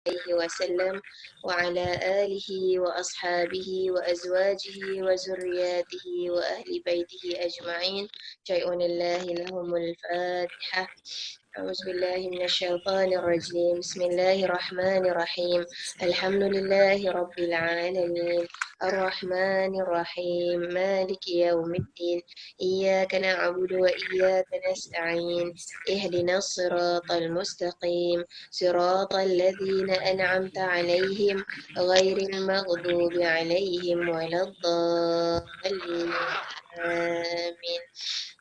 عليه وسلم وعلى آله وأصحابه وأزواجه وذرياته وأهل بيته أجمعين. شيء الله لهم الفاتحة. أعوذ بالله من الشيطان الرجيم. بسم الله الرحمن الرحيم. الحمد لله رب العالمين الرحمن الرحيم مالك يوم الدين إياك نعبد وإياك نستعين اهدنا الصراط المستقيم صراط الذين أنعمت عليهم غير المغضوب عليهم ولا الضالين آمين.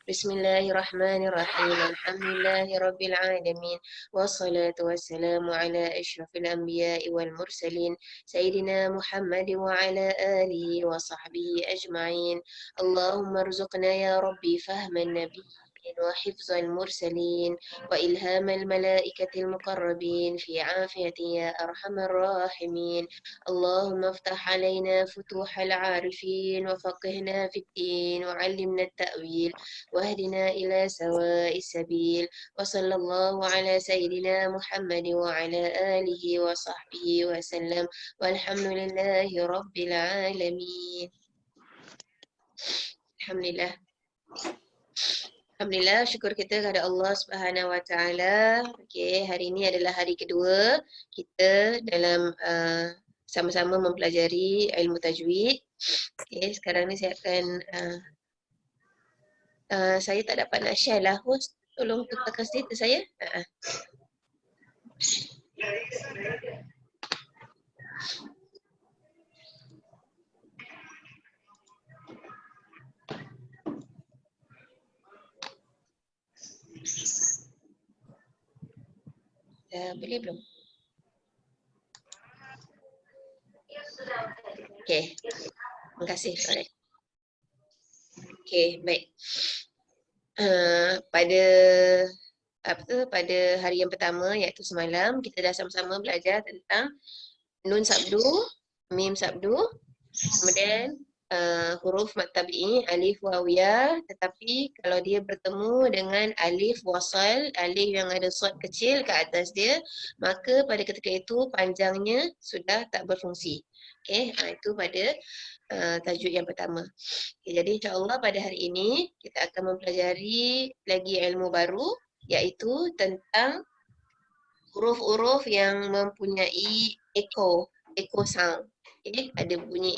بسم الله الرحمن الرحيم. الحمد لله رب العالمين والصلاة والسلام على أشرف الأنبياء والمرسلين سيدنا محمد وعلى آله وصحبه أجمعين. اللهم ارزقنا يا ربي فهم النبي وحفظ المرسلين وإلهام الملائكة المقربين في عافية يا أرحم الراحمين. اللهم افتح علينا فتوح العارفين وفقهنا في الدين وعلمنا التأويل واهدنا إلى سواء السبيل. وصلى الله على سيدنا محمد وعلى آله وصحبه وسلم والحمد لله رب العالمين. Alhamdulillah. Alhamdulillah, syukur kita kepada Allah Subhanahu Wa Taala. Okey, hari ini adalah hari kedua kita dalam sama-sama mempelajari ilmu tajwid. Okey, sekarang ni saya akan saya tak dapat nak share lah, host. Tolong tukarkan status saya. Boleh belum? Okey. Terima kasih. Alright. Okey, baik. Pada hari yang pertama iaitu semalam kita dah sama-sama belajar tentang nun sabdu, mim sabdu, kemudian huruf mad tabi'i alif waw ya, tetapi kalau dia bertemu dengan alif wasal, alif yang ada shad kecil ke atas dia, maka pada ketika itu panjangnya sudah tak berfungsi. Okey, itu pada tajuk yang pertama. Okay, jadi insya-Allah pada hari ini kita akan mempelajari lagi ilmu baru iaitu tentang huruf-huruf yang mempunyai echo sound. Okay, ada bunyi.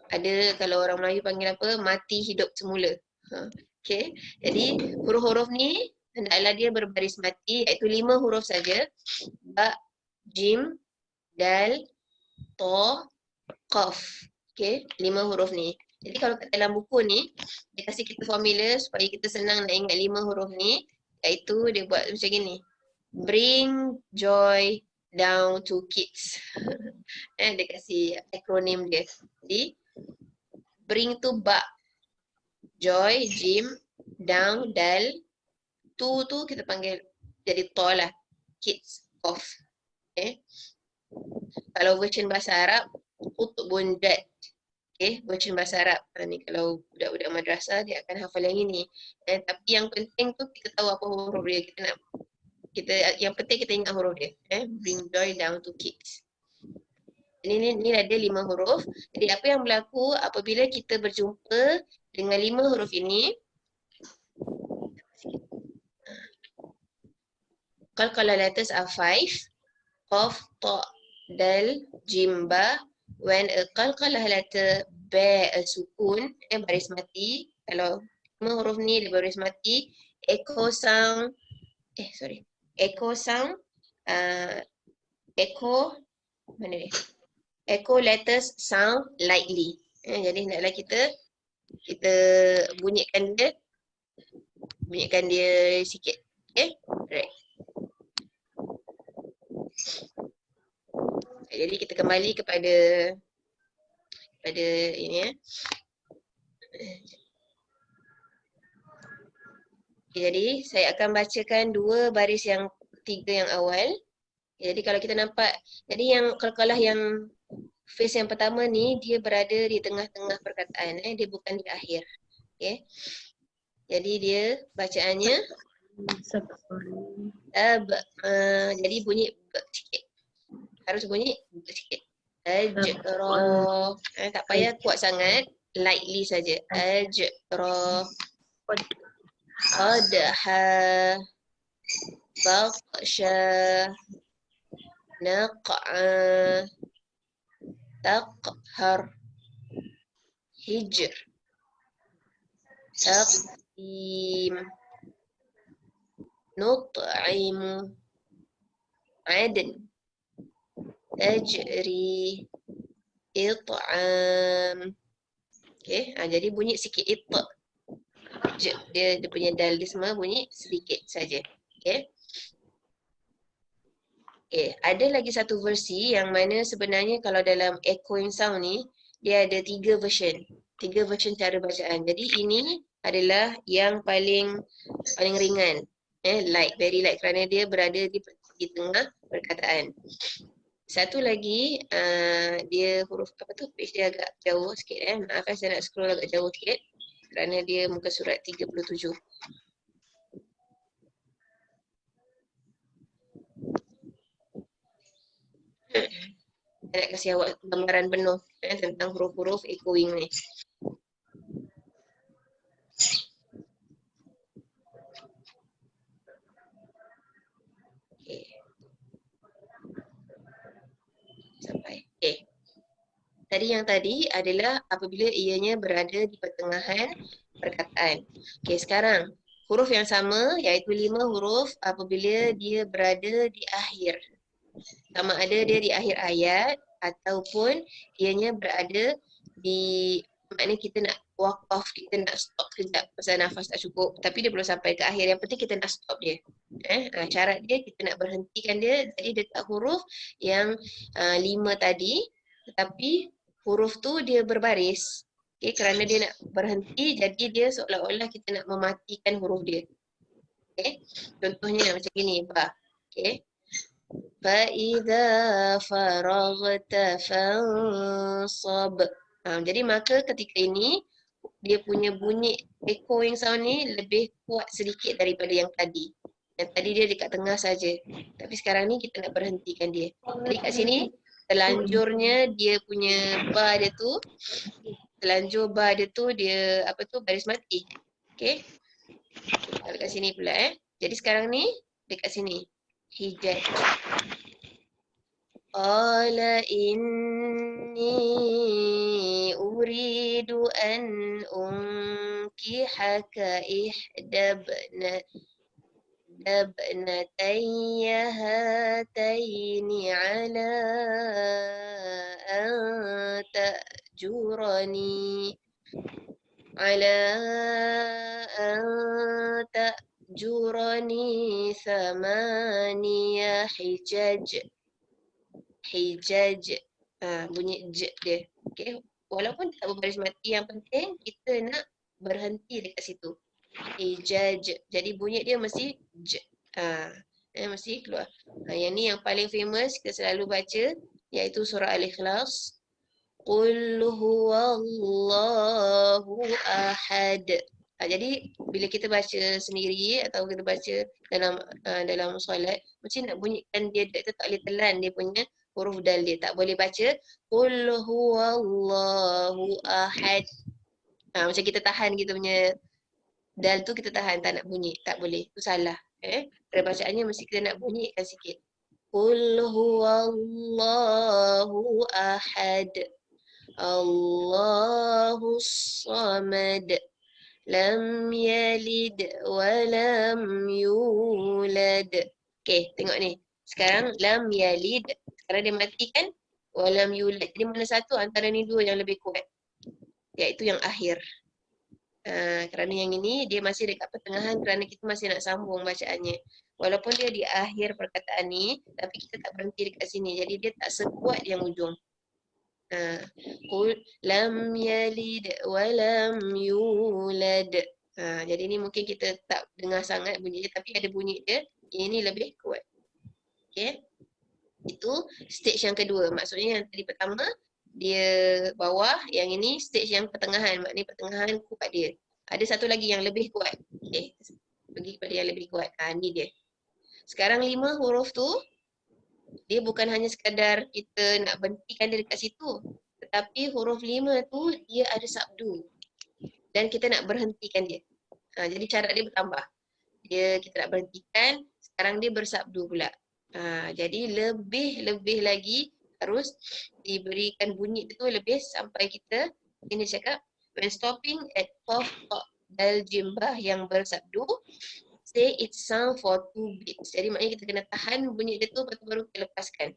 Ada kalau orang Melayu panggil apa? Mati hidup semula. Okay, jadi huruf-huruf ni hendaklah dia berbaris mati iaitu 5 huruf saja. Ba, jim, dal, ta, qaf. Okay, 5 huruf ni. Jadi kalau kat dalam buku ni, dia kasih kita formula supaya kita senang nak ingat 5 huruf ni. Iaitu dia buat macam gini. Bring joy down to kids. Dia kasih akronim dia. Jadi, bring tu ba. Joy, jim, down, dal. Tu kita panggil jadi to lah. Kids, off. Okay. Kalau version bahasa Arab, untuk bundat. Okay, version bahasa Arab. Ni kalau budak-budak madrasah dia akan hafal yang ini. Tapi yang penting tu kita tahu apa huruf dia. Yang penting kita ingat huruf dia. Bring joy down to kids. Ini ada 5 huruf. Jadi apa yang berlaku apabila kita berjumpa dengan 5 huruf ini? Qalqalah letters are 5. Qaf, ta, dal, jim, ba. When a qalqalah letter bear a sukun, baris mati. Kalau 5 huruf ni dia baris mati, echo sound, mana dia? Echo letters sound lightly. Jadi hendaklah kita bunyikan dia sikit. Okay? Right. Jadi kita kembali kepada ini. Jadi saya akan bacakan 2 baris yang ketiga yang awal. Jadi kalau kita nampak, jadi yang qalqalah yang phase yang pertama ni dia berada di tengah-tengah perkataan, dia bukan di akhir. Okay. Jadi dia bacaannya jadi bunyi b sikit. harus bunyi sikit. Ajra. Tak payah kuat sangat, lightly saja. Ajra. Qadha. Baqsha. Naq'a. Taqhar. Hijr. Taqdim. Nut'imu. Adn. Tajri. It'am. Okay, jadi bunyi sikit it. Dia punya dal dia semua bunyi sedikit saja. Okay. Okay, ada lagi satu versi yang mana sebenarnya kalau dalam echoing sound ni, dia ada 3 version. 3 version cara bacaan. Jadi ini adalah yang paling ringan. Light, very light kerana dia berada di tengah perkataan. Satu lagi, dia huruf apa tu? Page dia agak jauh sikit. Maaf saya nak scroll agak jauh sikit. Kerana dia muka surat 37. Saya nak kasih awak gambaran penuh tentang huruf-huruf echoing ni. Okay. Sampai. Okay. Tadi adalah apabila ianya berada di pertengahan perkataan. Okay, sekarang huruf yang sama iaitu 5 huruf apabila dia berada di akhir. Sama ada dia di akhir ayat ataupun ianya berada di, maknanya kita nak walk off, kita nak stop sekejap pasal nafas tak cukup, tapi dia belum sampai ke akhir. Yang penting kita nak stop dia. Syarat dia kita nak berhentikan dia. Jadi dekat huruf yang 5 tadi, tetapi huruf tu dia berbaris. Okay, kerana dia nak berhenti, jadi dia seolah-olah kita nak mematikan huruf dia. Okay, contohnya macam gini, ba. Okay. فَإِذَا فَرَغْتَ فَانْصَبْ. Jadi maka ketika ini dia punya bunyi echoing sound ni lebih kuat sedikit daripada yang tadi. Yang tadi dia dekat tengah saja. Tapi sekarang ni kita nak berhentikan dia. Jadi kat sini telanjurnya dia punya ba dia tu, telanjur ba dia tu dia apa tu baris mati. Okey. Dekat sini pula Jadi sekarang ni dekat sini. Hijaj. Qala inni uridu an unkihaka ibnatayya hataini ala an ta'jurani thamaniya hijaj. Hijaj. Bunyi j dia. Okay. Walaupun tak berbaris mati, yang penting kita nak berhenti dekat situ. Hijaj. Jadi bunyi dia mesti j. Mesti keluar. Yang ni yang paling famous kita selalu baca, iaitu surah Al-Ikhlas. Qul huwallahu ahad. Jadi bila kita baca sendiri atau kita baca dalam solat, mesti nak bunyikan dia, kita tak boleh telan dia punya huruf dal dia. Tak boleh baca qul huwallahu ahad. Macam kita tahan kita punya dal tu, kita tahan tak nak bunyi, tak boleh. Itu salah. Cara bacaannya mesti kita nak bunyikan sikit. Qul huwallahu ahad. Allahus samad. Lam yalid wa lam yulad. Okay, tengok ni. Sekarang lam yalid. Sekarang dia matikan. Wa lam yulad. Jadi mana satu antara ni dua yang lebih kuat? Iaitu yang akhir. Kerana yang ini dia masih dekat pertengahan, kerana kita masih nak sambung bacaannya. Walaupun dia di akhir perkataan ni, tapi kita tak berhenti dekat sini. Jadi dia tak sekuat yang ujung. Qul lam yalid wa lam yulad. Jadi ni mungkin kita tak dengar sangat bunyi dia, tapi ada bunyi dia. Ini lebih kuat. Okay. Itu stage yang kedua. Maksudnya yang tadi pertama dia bawah, yang ini stage yang pertengahan. Maknanya pertengahan kuat dia. Ada satu lagi yang lebih kuat. Okay. Pergi kepada yang lebih kuat. Ni dia. Sekarang 5 huruf tu dia bukan hanya sekadar kita nak berhentikan dia dekat situ. Tetapi huruf 5 tu dia ada sabdu. Dan kita nak berhentikan dia. Jadi cara dia bertambah. Kita nak berhentikan, sekarang dia bersabdu pula. Jadi lebih lagi harus diberikan bunyi tu lebih sampai kita ini cakap when stopping at qaf dal jimbah yang bersabdu, say it sound for 2 beats. Jadi maknanya kita kena tahan bunyi dia tu baru kita lepaskan.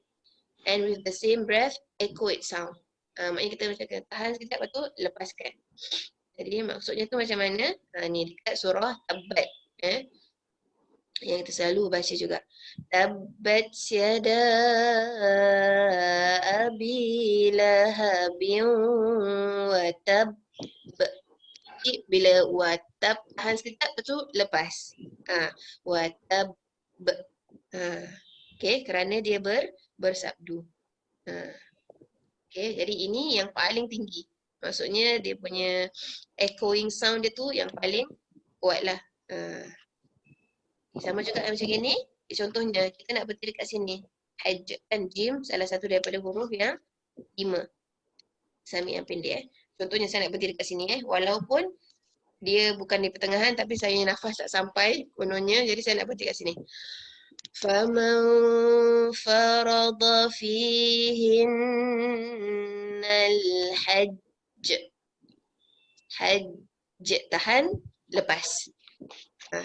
And with the same breath, echo it sound. Maknanya kita macam kena tahan sekejap lepas tu lepaskan. Jadi maksudnya tu macam mana? Ni dekat surah Tabbat. Yang kita selalu baca juga. Tabbat yada abi lahabin wa tab. Bila watab tahan sekejap lepas tu lepas. Watab. Okay, kerana dia bersabdu. Okay, jadi ini yang paling tinggi. Maksudnya dia punya echoing sound dia tu yang paling kuat lah. Sama juga macam gini. Contohnya kita nak berhenti dekat sini. Haj kan jim salah satu daripada huruf yang 5. Sami yang pendek. Contohnya saya nak berhenti dekat sini walaupun dia bukan di pertengahan tapi saya nafas tak sampai kononnya, jadi saya nak berhenti kat sini. Faman farada fihinnal hajj. Hajj tahan lepas.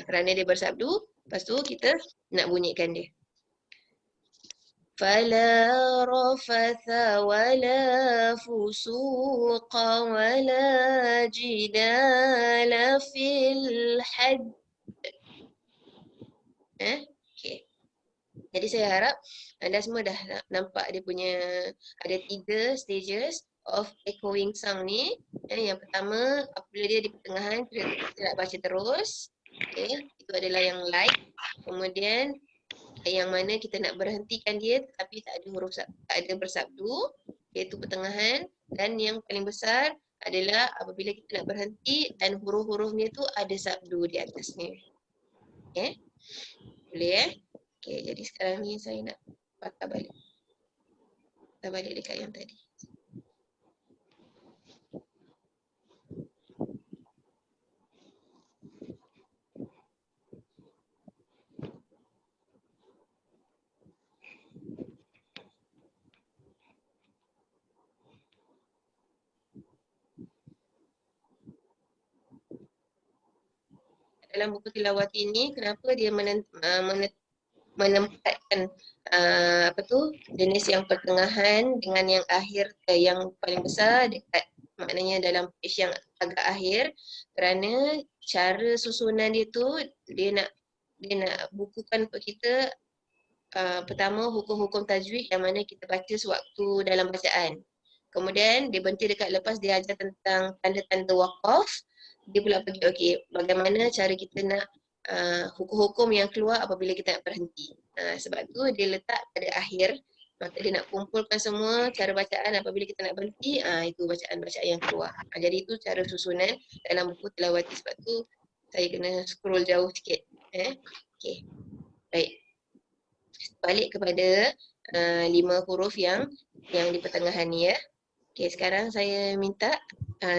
Kerana dia bersabdu, lepas tu kita nak bunyikan dia. فلا رفث ولا فسوق ولا جدال في الحج. Okay. Jadi saya harap anda semua dah nampak dia punya ada 3 stages of echoing sound ni. Yang pertama apabila dia di pertengahan kita nak baca terus. Okay. Itu adalah yang light. Kemudian yang mana kita nak berhentikan dia tetapi tak ada huruf tak ada bersabdu, iaitu pertengahan. Dan yang paling besar adalah apabila kita nak berhenti dan huruf-hurufnya tu ada sabdu di atasnya. Okay? Boleh Okay, jadi sekarang ni saya nak patah balik. Patah balik dekat yang tadi. Dalam buku tilawati ini, kenapa dia menempatkan jenis yang pertengahan dengan yang akhir yang paling besar dekat maknanya dalam page yang agak akhir, kerana cara susunan dia tu dia nak bukukan untuk kita pertama hukum-hukum tajwid yang mana kita baca sewaktu dalam bacaan. Kemudian dia berhenti dekat lepas dia ajar tentang tanda-tanda waqaf. Dia pula pergi okey, bagaimana cara kita nak hukum-hukum yang keluar apabila kita nak berhenti. Sebab tu dia letak pada akhir, maka dia nak kumpulkan semua cara bacaan apabila kita nak berhenti, itu bacaan-bacaan yang keluar. Jadi itu cara susunan dalam buku tilawati. Sebab tu saya kena scroll jauh sikit. Okey. Baik. Balik kepada 5 huruf yang di pertengahan ni ya. Okey, sekarang saya minta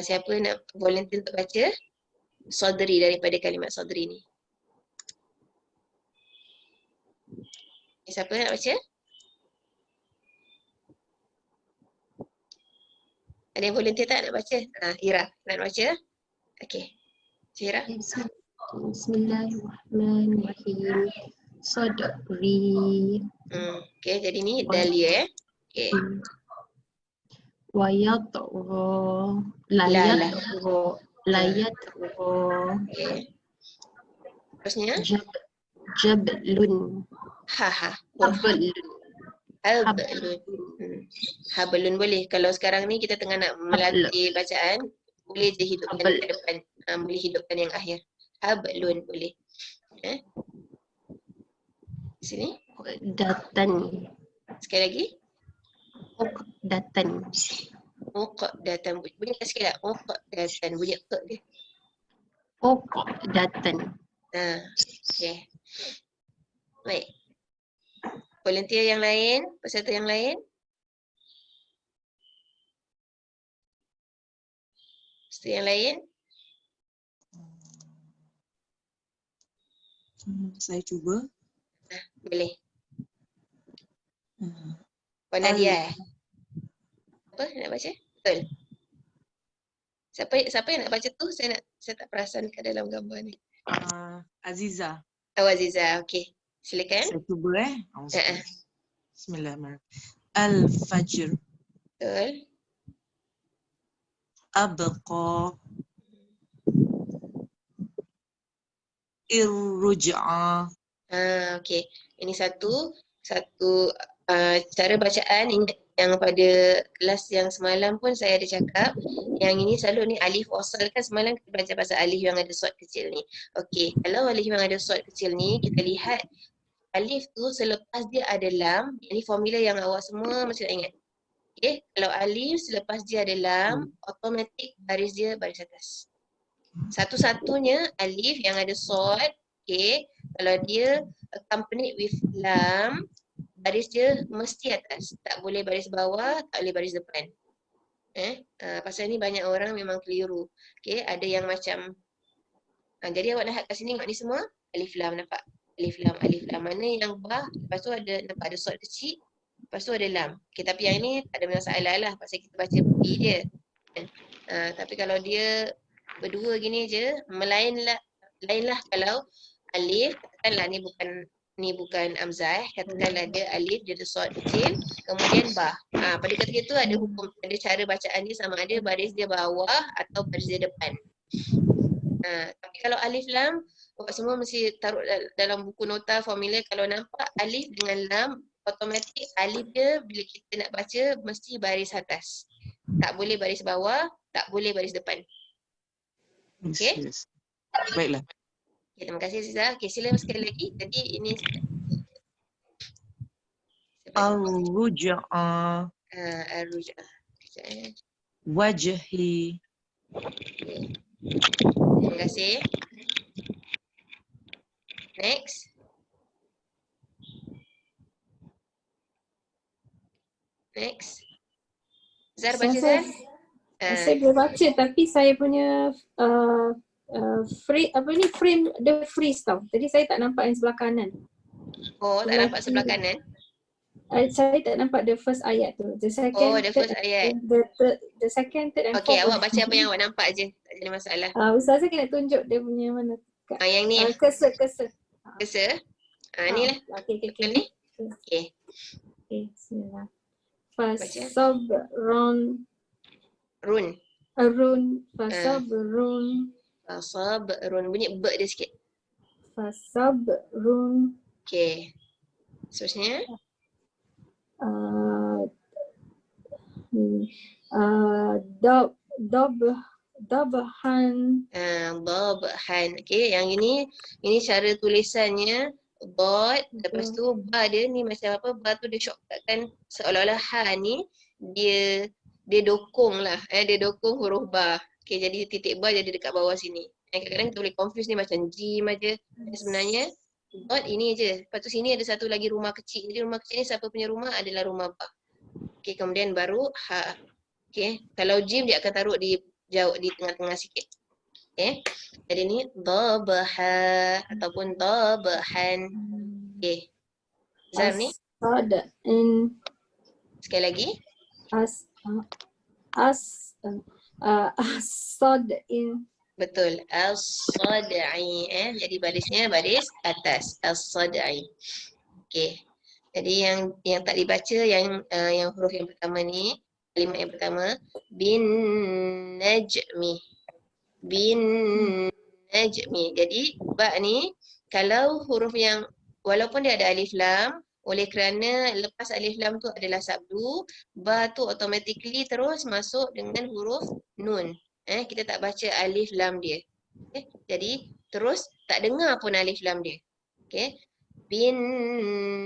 siapa nak volunteer untuk baca Sadri daripada kalimat Sadri ni. Siapa nak baca? Ada yang volunteer tak nak baca? Ira nak baca? Okey. Ira. Bismillahirrahmanirrahim. Sadri. Okey, jadi ni Dahlia Okey. Wayat'u. Layat'u. Okey. Terusnya? Jablun. Hablun boleh. Kalau sekarang ni kita tengah nak melatih bacaan, boleh je hidupkan ke depan. Boleh hidupkan yang akhir. Hablun boleh. Sini. Datan. Sekali lagi. Datan. Datan. Bunyi sikit tak? Datan. Bunyi ke dia. Datan. Okey. Baik. Volunteer yang lain, peserta yang lain? Peserta yang lain? Saya cuba. Boleh. Hmm. Puan Nadia. Apa nak baca? Betul. Siapa yang nak baca tu? Saya tak perasan kat dalam gambar ni. Aziza. Oh, Aziza. Okey. Silakan. Saya cuba Ha-ha. Bismillahirrahmanirrahim. Al-Fajr. Betul. Abqa. Irruj'a. Okey. Ini satu cara bacaan yang pada kelas yang semalam pun saya ada cakap. Yang ini selalu ni alif wasal kan, semalam kita belajar pasal alif yang ada sod kecil ni. Okey, kalau alif yang ada sod kecil ni, kita lihat alif tu selepas dia ada lam, ini formula yang awak semua mesti nak ingat. Okey, kalau alif selepas dia ada lam, automatik baris dia baris atas. Satu-satunya alif yang ada sod, okey, kalau dia accompanied with lam, baris dia mesti atas. Tak boleh baris bawah, tak boleh baris depan. Pasal ni banyak orang memang keliru. Okey, ada yang macam jadi awak lihat kat sini tengok ni semua alif lam, nampak? Alif lam. Mana yang ba, lepas tu ada nampak ada sod kecil, lepas tu ada lam. Okey, tapi yang ni tak ada masalah lah pasal kita baca B je. Tapi kalau dia berdua gini je, lainlah kalau alif, katakanlah ni bukan amzah, katakanlah dia alif, dia ada sod kecil, kemudian ba. Pada ketika itu ada hukum, ada cara bacaan dia sama ada baris dia bawah atau baris dia depan. Tapi kalau alif lam, awak semua mesti taruh dalam buku nota formula, kalau nampak alif dengan lam, automatik alif dia bila kita nak baca mesti baris atas. Tak boleh baris bawah, tak boleh baris depan. Okey? Yes. Baiklah. Okay, terima kasih Aziza. Okey, sila sekali lagi. Jadi ini Ar-ruj'a. Ar-ruj'ah. Wajhi. Okay. Terima kasih. Next. Next. Zar baca Zar. Saya boleh baca tapi saya punya frame dia freeze tau. Jadi saya tak nampak yang sebelah kanan. Oh, tak nampak sebelah kanan. Saya tak nampak the first ayat tu. The second, the first ayat. The second, third and Okey, fourth. awak baca apa yang awak nampak je. Tak ada masalah. Ustazah kena tunjuk dia punya mana. Yang ni. Cursor. Cursor. Ni lah. Okey. Okey. Okay, bismillah. Fasabrun. Run. Fasabrun. Fasabrun. Bunyi be dia sikit. Fasabrun. Okey. Seterusnya. Dabhan. Dabhan. Okey, yang ini cara tulisannya dot, lepas tu ba dia ni macam apa, ba tu dia shortcut kan, seolah-olah ha ni dia dokong lah, dia dokong huruf ba. Okey, jadi titik ba jadi dekat bawah sini. Kadang-kadang kita boleh confuse ni macam jim aja. Sebenarnya dot ini je. Lepas tu sini ada satu lagi rumah kecil. Jadi rumah kecil ni siapa punya rumah adalah rumah ba. Okey, kemudian baru ha. Okey, kalau jim dia akan taruh di jauh di tengah-tengah sikit. Okey. Jadi ni dabha ataupun dabhan. Okey. Zar ni sekali lagi. As-sad'in. Betul. As-sad'i. Jadi barisnya baris atas. As-sad'i. Okey. Jadi yang tak dibaca yang huruf yang pertama ni, kalimat yang pertama bin najmi. Bin najmi. Jadi ba ni kalau huruf yang walaupun dia ada alif lam, oleh kerana lepas alif lam tu adalah sabdu, ba tu automatically terus masuk dengan huruf nun. Kita tak baca alif lam dia. Okay? Jadi terus tak dengar pun alif lam dia. Okey. Bin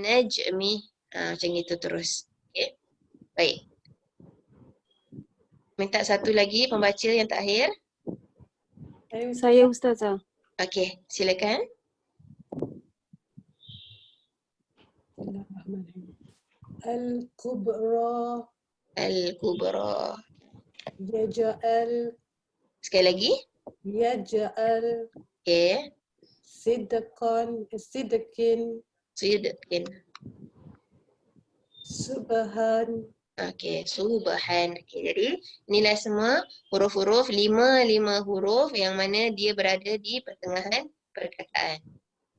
najmi. Macam itu terus. Okey. Baik. Minta satu lagi pembaca yang terakhir. Saya Ustazah. Okey, silakan. Bismillahirrahmanirrahim. Al-kubra Al-kubra. yaj'al Sekali lagi. yaj'al Okey. sidqan sidqin Sidqin. subhan Okey, subhan. Okey, jadi inilah semua huruf-huruf, lima huruf yang mana dia berada di pertengahan perkataan.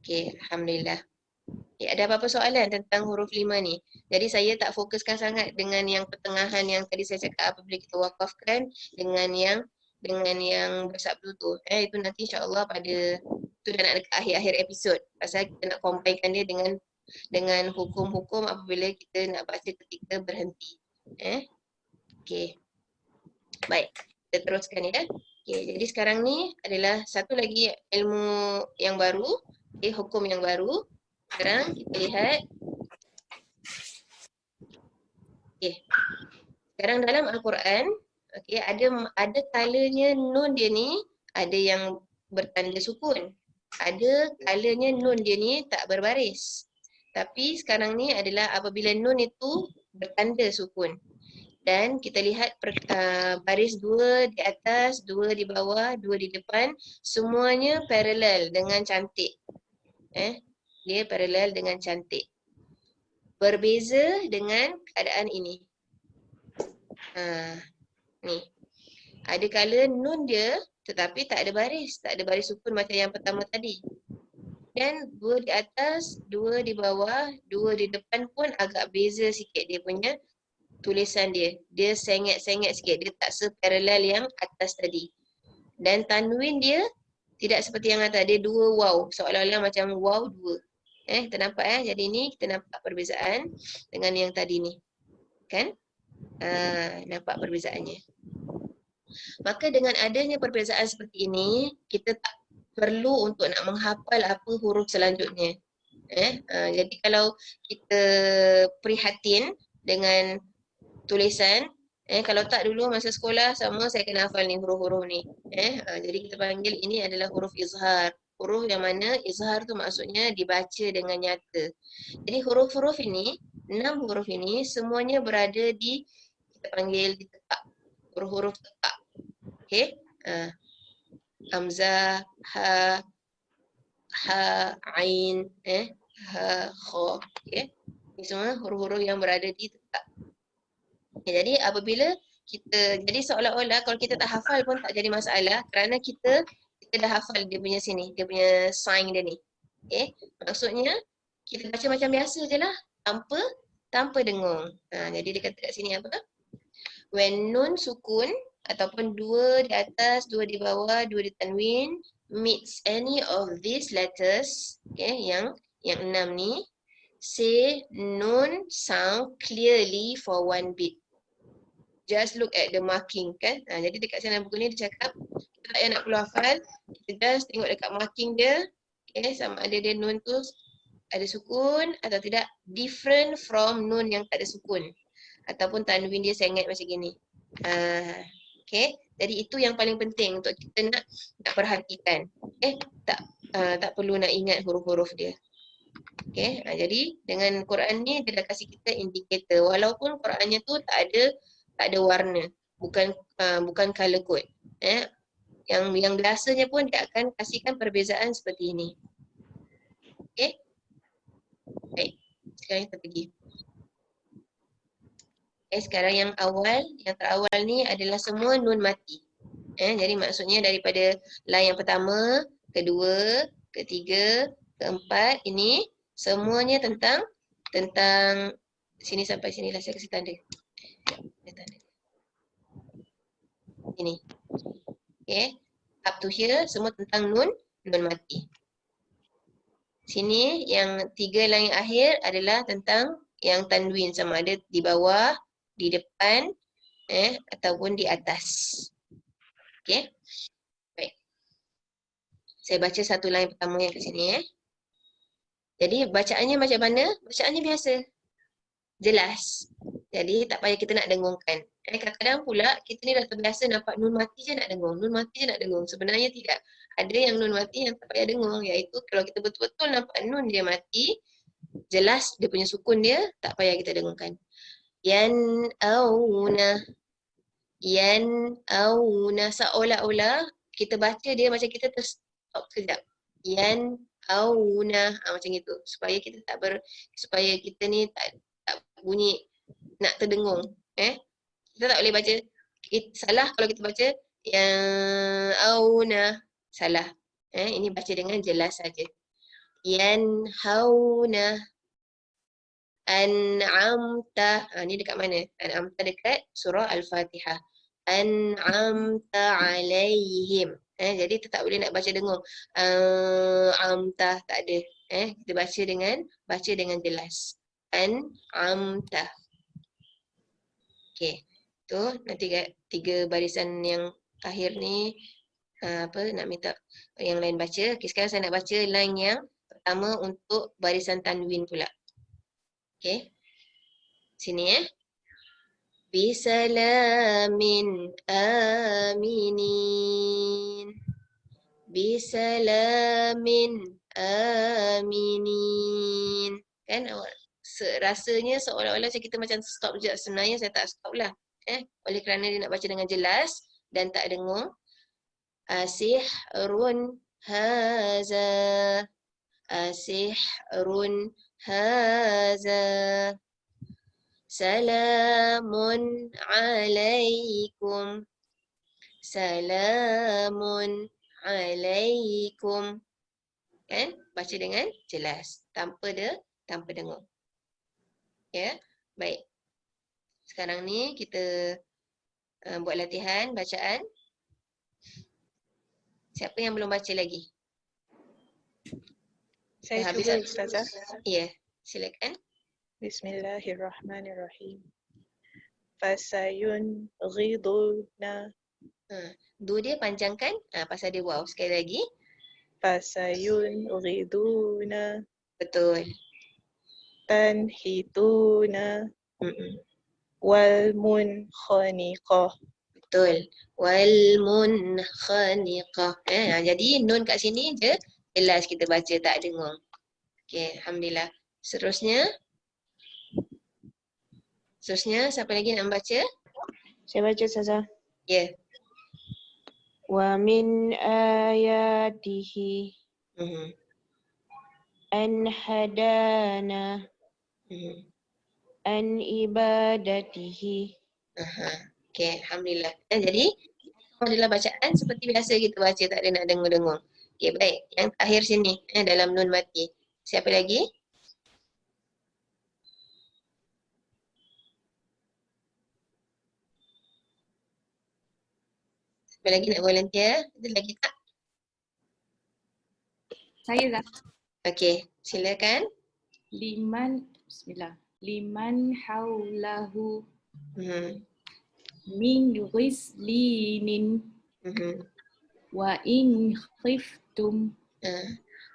Okey, alhamdulillah. Okay, ada apa-apa soalan tentang huruf 5 ni? Jadi saya tak fokuskan sangat dengan yang pertengahan yang tadi saya cakap apabila kita wakafkan dengan yang bersabdu tu. Itu nanti insya-Allah pada tu dah nak dekat akhir-akhir episod. Pasal kita nak combine dia dengan hukum-hukum apabila kita nak baca ketika berhenti. Okey. Baik, kita teruskan ya. Okey, jadi sekarang ni adalah satu lagi ilmu yang baru, hukum yang baru. Sekarang kita lihat. Okey. Sekarang dalam Al-Quran, okey, ada kalanya nun dia ni ada yang bertanda sukun. Ada kalanya nun dia ni tak berbaris. Tapi sekarang ni adalah apabila nun itu bertanda sukun. Dan kita lihat baris 2 di atas, 2 di bawah, 2 di depan, semuanya paralel dengan cantik. Dia paralel dengan cantik. Berbeza dengan keadaan ini. Ni. Ada kala nun dia tetapi tak ada baris sukun macam yang pertama tadi. Dan 2 di atas, 2 di bawah, 2 di depan pun agak beza sikit dia punya tulisan dia. Dia sengit-sengit sikit, dia tak separalel yang atas tadi. Dan tanwin dia tidak seperti yang atas, dia 2 waw, seolah-olah macam waw 2. Kita nampak jadi ni kita nampak perbezaan dengan yang tadi ni. Kan? Nampak perbezaannya. Maka dengan adanya perbezaan seperti ini, kita tak perlu untuk nak menghafal apa huruf selanjutnya. Jadi kalau kita prihatin dengan tulisan, kalau tak dulu masa sekolah sama saya kena hafal ni huruf-huruf ni. Jadi kita panggil ini adalah huruf izhar. Huruf yang mana izhar tu maksudnya dibaca dengan nyata. Jadi huruf-huruf ini, 6 huruf ini semuanya berada di kita panggil di tekak. Huruf-huruf tekak. Okey? Hamzah, ha, ain, ha, kha. Okey? Ini semua huruf-huruf yang berada di tekak. Jadi apabila jadi seolah-olah kalau kita tak hafal pun tak jadi masalah kerana kita dah hafal dia punya sini, dia punya sign dia ni. Maksudnya kita baca macam biasa je lah tanpa dengung. Jadi dia kata kat sini apa? When nun sukun ataupun 2 di atas, 2 di bawah, 2 di tanwin meets any of these letters, yang 6 ni, say nun sound clearly for 1 beat. Just look at the marking kan. Jadi dekat sana buku ni dia cakap kita tak payah nak perlu hafal. Kita just tengok dekat marking dia. Sama ada dia nun tu ada sukun atau tidak. Different from nun yang tak ada sukun. Ataupun tanwin dia sengit macam gini. Jadi itu yang paling penting untuk kita nak perhatikan. Tak perlu nak ingat huruf-huruf dia. Jadi dengan Quran ni dia dah kasih kita indikator. Walaupun Qurannya tu tak ada warna, bukan color code. Yang biasanya pun dia akan kasihkan perbezaan seperti ini. Baik, sekarang kita pergi. Sekarang yang terawal ni adalah semua nun mati. Jadi maksudnya daripada line yang pertama, kedua, ketiga, keempat, ini semuanya tentang sini sampai sinilah saya kasih tanda. Ini. Up to here semua tentang nun mati. Sini yang 3 line akhir adalah tentang yang tanwin, sama ada di bawah, di depan, ataupun di atas. Baik. Saya baca satu line pertama yang kat sini. Jadi bacaannya macam mana? Bacaannya biasa. Jelas. Jadi tak payah kita nak dengungkan. Kadang-kadang pula kita ni dah terbiasa nampak nun mati je nak dengung. Nun mati je nak dengung. Sebenarnya tidak. Ada yang nun mati yang tak payah dengung. Iaitu kalau kita betul-betul nampak nun dia mati, jelas dia punya sukun dia, tak payah kita dengungkan. Yan'auna, yan'auna, seolah-olah kita baca dia macam kita terstop sekejap. Yan'auna, macam itu. Supaya kita supaya kita ni tak bunyi nak terdengung. Kita tak boleh baca, salah kalau kita baca yan'auna, salah. Ini baca dengan jelas saja. Yanhauna, an'amta, ni dekat mana? An'amta dekat surah Al-Fatihah. An'amta alaihim. Jadi kita tak boleh nak baca dengung. Amta, tak ada. Kita baca dengan jelas. An'amta. Okey. Tu nanti 3 barisan yang akhir ni nak minta yang lain baca. Okey, sekarang saya nak baca line yang pertama untuk barisan tanwin pula. Okey. Sini Bisalamin aminin. Bisalamin aminin. Kan rasanya seolah-olah kita macam stop je. Sebenarnya saya tak stop lah. Oleh kerana dia nak baca dengan jelas dan tak dengung. Asihrun haza. Asihrun haza. Salamun alaikum. Salamun alaikum. Kan? Baca dengan jelas. Tanpa dengung. Ya, baik. Sekarang ni kita buat latihan bacaan. Siapa yang belum baca lagi? Saya cuba, Ustazah. Ya, silakan. Bismillahirrahmanirrahim. Fasayun ghiduna. Du dia panjangkan pasal dia waw. Sekali lagi. Fasayun ghiduna. Betul. Tanhituna. Wal munkhaniqah. Betul. Wal munkhaniqah. Jadi nun kat sini je jelas kita baca, tak dengung. Okey, alhamdulillah. Seterusnya siapa lagi nak membaca? Saya baca Ustazah. Ya. Wa min ayatihi an hadana an ibadatihi. Okey, alhamdulillah. Jadi adalah bacaan seperti biasa kita baca, tak ada nak dengung-dengung. Okey, baik. Yang terakhir sini dalam nun mati. Siapa lagi? Siapa lagi nak volunteer? Ada lagi tak? Saya lah. Okey, silakan. Bismillah. Liman haulahu Mhm. min ghislinin wa in khiftum.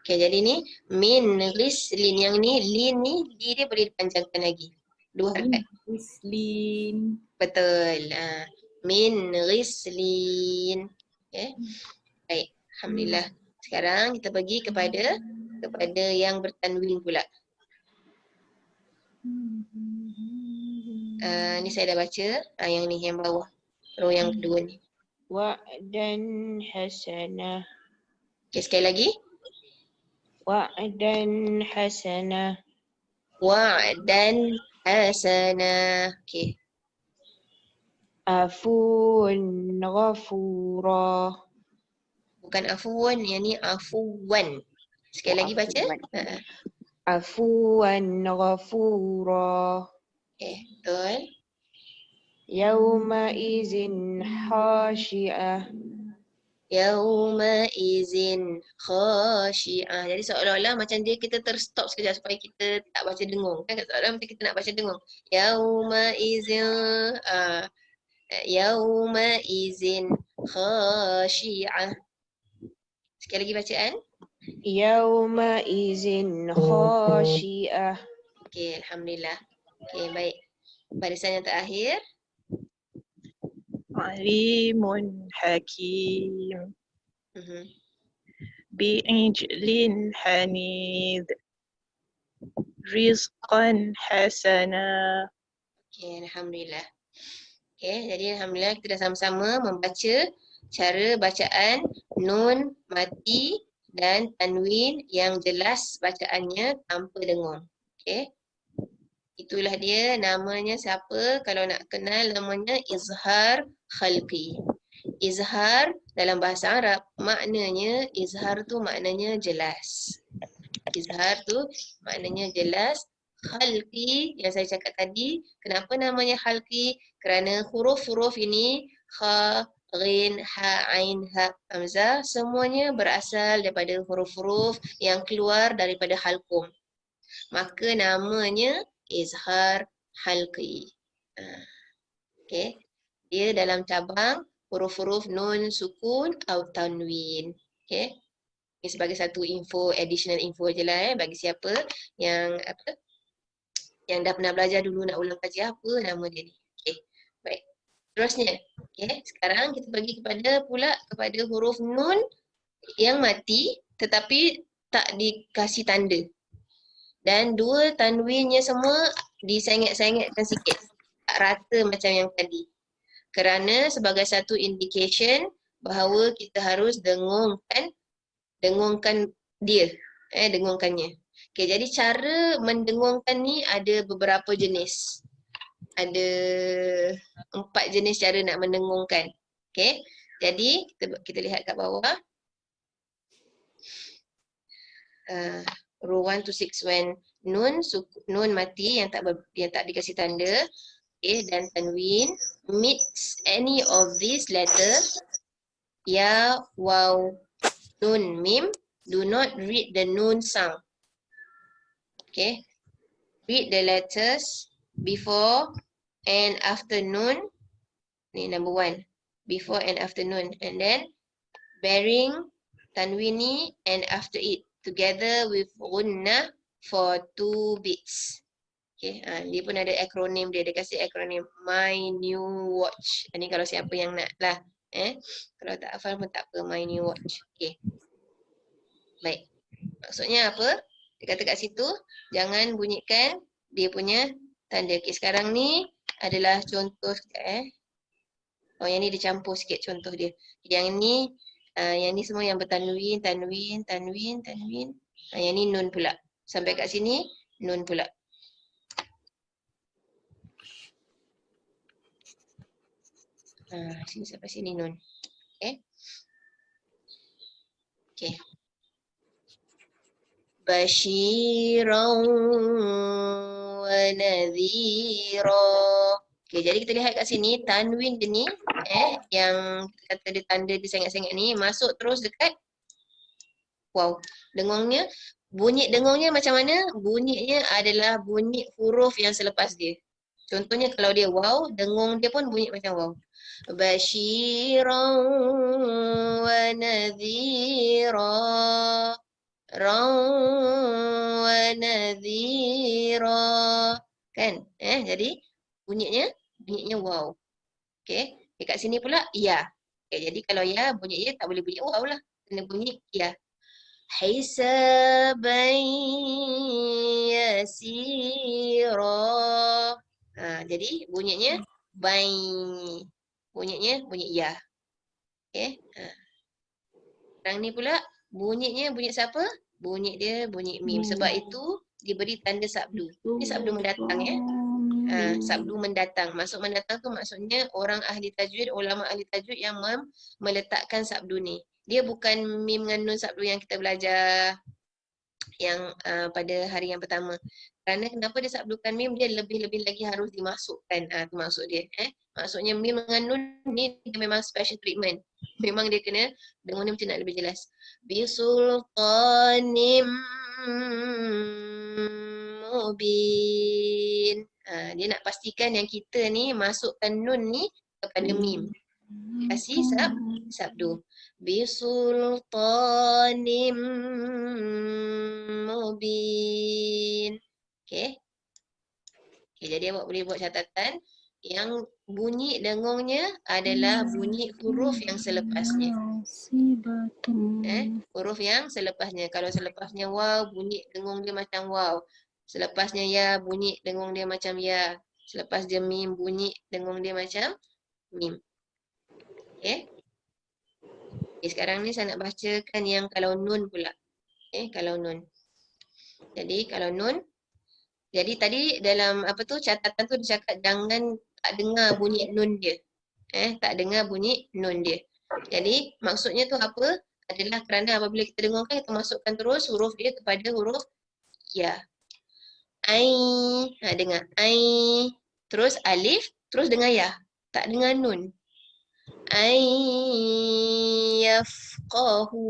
Okey, jadi ni min ghislin, yang ni lin ni li dia boleh dipanjangkan lagi. 2 harakat. Ghislin. Betul. Min ghislin. Okey. Baik, alhamdulillah. Sekarang kita pergi kepada yang bertanwin pula. Ni saya dah baca. Yang ni yang bawah. Row yang kedua ni. Wa'dan hasanah. Okey, sekali lagi. Wa'dan hasanah. Wa'dan hasanah. Okey. Afuun ghafura. Bukan afuwan, yang ni afuwan. Sekali lagi baca. Afuwan ghafura. Okey, betul. Yawma izin khashi'ah. Yauma izin khashi'ah. Jadi seolah-olah macam kita terstop sekejap supaya kita tak baca dengung. Kan seolah-olah macam kita nak baca dengung. Yauma izin yauma izin khashi'ah. Sekali lagi bacaan. Yawma izin khashi'ah. Okey, alhamdulillah. Okey, baik. Barisan yang terakhir. Alimun hakim. Bi'ijlin hanid. rizqan hasana. Okay, Alhamdulillah. Okay, jadi Alhamdulillah kita dah sama-sama membaca cara bacaan nun mati dan tanwin yang jelas bacaannya tanpa dengung. Okay. Itulah dia, namanya siapa, kalau nak kenal namanya izhar khalqi. Izhar dalam bahasa Arab maknanya, izhar tu maknanya jelas. Izhar tu maknanya jelas. Khalqi yang saya cakap tadi, kenapa namanya khalqi? Kerana huruf-huruf ini kha, ghin, ha, ain, ha, hamzah semuanya berasal daripada huruf-huruf yang keluar daripada halqum. Maka namanya izhar halqi. Okay. Dia dalam cabang huruf-huruf nun, sukun atau tanwin. Okay. Ini sebagai satu info, additional info je lah bagi siapa yang yang dah pernah belajar dulu nak ulang kaji apa nama dia ni. Okay. Baik. Terusnya, okay. Sekarang kita bagi kepada huruf nun yang mati tetapi tak dikasih tanda. Dan dua tanwinnya semua disengit-sengitkan sikit. Tak rata macam yang tadi. Kerana sebagai satu indication bahawa kita harus dengungkan dia. Dengungkannya. Okay, jadi cara mendengungkan ni ada beberapa jenis. Ada 4 jenis cara nak mendengungkan. Okay, jadi kita lihat kat bawah. Row 1 to 6 when nun mati yang tak dikasih tanda, okay, dan tanwin meets any of these letters, ya, waw, nun, mim, do not read the nun sound. Okay, read the letters before and after nun. Ni number 1, before and after nun, and then bearing tanwin ni and after it together with gunnah for 2 beats. Okay, dia pun ada akronim dia kasih akronim My New Watch. Ini kalau siapa yang nak lah. Kalau tak hafal pun tak apa, My New Watch. Okay. Baik. Maksudnya apa? Dia kata kat situ, jangan bunyikan dia punya tanda. Okay, sekarang ni adalah contoh sekejap Oh, yang ni dia campur sikit contoh dia. Yang ni semua yang bertanwin, tanwin. Yang ni nun pula. Sampai kat sini, nun pula. Sini sampai sini nun. Okay. Okay. Basyiran wa nadhira. Okay, jadi kita lihat kat sini, tanwin dia ni, yang kata dia tanda dia sangat-sangat ni, masuk terus dekat waw. Bunyi dengungnya macam mana? Bunyinya adalah bunyi huruf yang selepas dia. Contohnya kalau dia waw, dengung dia pun bunyi macam waw. Basyiran wa nadhira. Wa nadhira. Kan? Jadi bunyinya waw. Okay. Dekat sini pula ya. Okay, jadi kalau ya, bunyi ya tak boleh bunyi waw lah. Kena bunyi ya. Hisaban yasira. Jadi bunyinya bunyi ya. Okay. Sekarang ni pula bunyi siapa? Bunyi dia bunyi mim. Sebab itu diberi tanda sabdu. Ini sabdu mendatang ya. Sabdu mendatang. Maksud mendatang tu maksudnya orang ahli tajwid, ulama ahli tajwid yang meletakkan sabdu ni. Dia bukan mim dengan nun sabdu yang kita belajar yang pada hari yang pertama. Kerana kenapa dia sabdukan mim, dia lebih-lebih lagi harus dimasukkan. Itu maksud dia. Maksudnya mim dengan nun ni dia memang special treatment. Memang dia kena dengung ni macam nak lebih jelas. Bisultanim mubin. Dia nak pastikan yang kita ni masukkan nun ni kepada mim. Kasih sabdu. Bisultanim mubin. Okay. Jadi awak boleh buat catatan yang bunyi dengungnya adalah bunyi huruf yang selepasnya. Huruf yang selepasnya. Kalau selepasnya waw, bunyi dengung dia macam waw. Selepasnya ya bunyi dengung dia macam ya. Selepas dia mim bunyi dengung dia macam mim. Okey. Okay, sekarang ni saya nak bacakan yang kalau nun pula. Okey, kalau nun. Jadi kalau nun, jadi tadi dalam apa tu catatan tu dia cakap jangan tak dengar bunyi nun dia. Tak dengar bunyi nun dia. Jadi maksudnya tu apa? Adalah kerana apabila kita dengarkan kita masukkan terus huruf dia kepada huruf ya. Ai, dengar ai. Terus alif, terus dengar ya. Tak dengar nun. Ai yafqahu.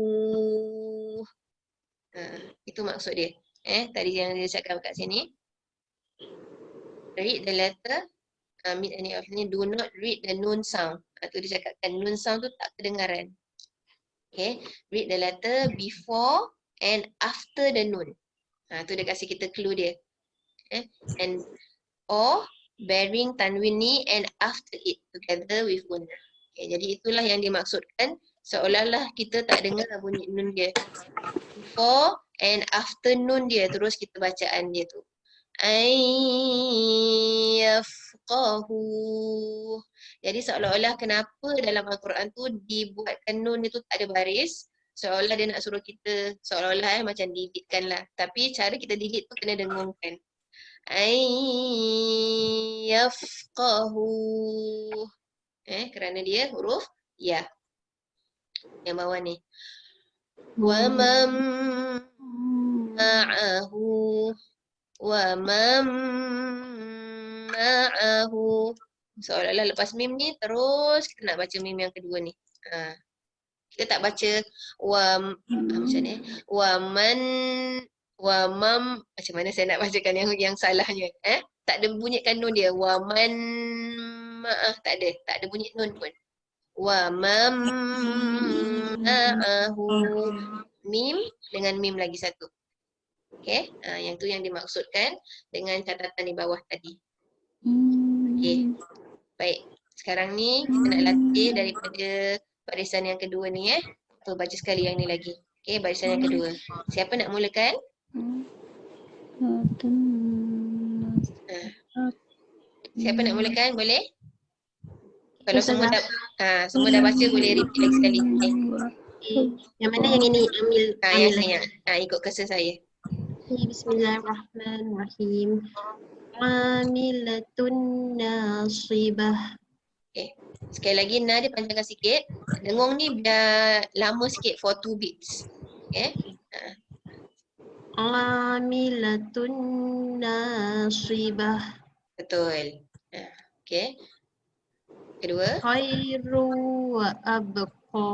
Itu maksud dia. Tadi yang dia cakap kat sini. Read the letter. Meet any of ini. Do not read the nun sound. Tu dia cakapkan nun sound tu tak kedengaran. Okay. Read the letter before and after the nun. Tu dia kasih kita clue dia. And or bearing tanwin ni and after it together with gunna. Okay, jadi itulah yang dimaksudkan seolah-olah kita tak dengar bunyi nun dia. Before and after nun dia terus kita bacaan dia tu. Ayyafqahu. Jadi seolah-olah kenapa dalam Al-Quran tu dibuatkan nun itu tak ada baris. Seolah dia nak suruh kita seolah-olah macam delete lah. Tapi cara kita delete tu kena dengungkan. Ayyafqahu. Kerana dia huruf ya. Yang bawah ni. Wa man ma'ahu. Wa man ma'ahu. Seolah-olah lepas mim ni terus kita nak baca mim yang kedua ni. Kita tak baca macam ni. Wa mam, macam mana saya nak bacakan yang salahnya? Tak ada bunyikan nun dia. Wa man tak ada bunyi nun pun. Wa mam ma'ahu. Mim dengan mim lagi satu. Okey, yang tu yang dimaksudkan dengan catatan di bawah tadi. Okey. Baik. Sekarang ni kita nak latih daripada barisan yang kedua ni Atau baca sekali yang ni lagi. Okey, barisan yang kedua. Siapa nak mulakan? Siapa nak mulakan? Boleh? Kalau semua dah baca boleh repeat lagi sekali. Yang mana yang ini? Ambil Yang saya. Ikut kesan saya. Bismillahirrahmanirrahim. Amilatun nasibah. Okay. Sekali lagi na dia panjangkan sikit. Dengung ni dah lama sikit for 2 beats. Okay. Amilatun nasibah. Betul. Okay. Kedua. Khairu wa abqa.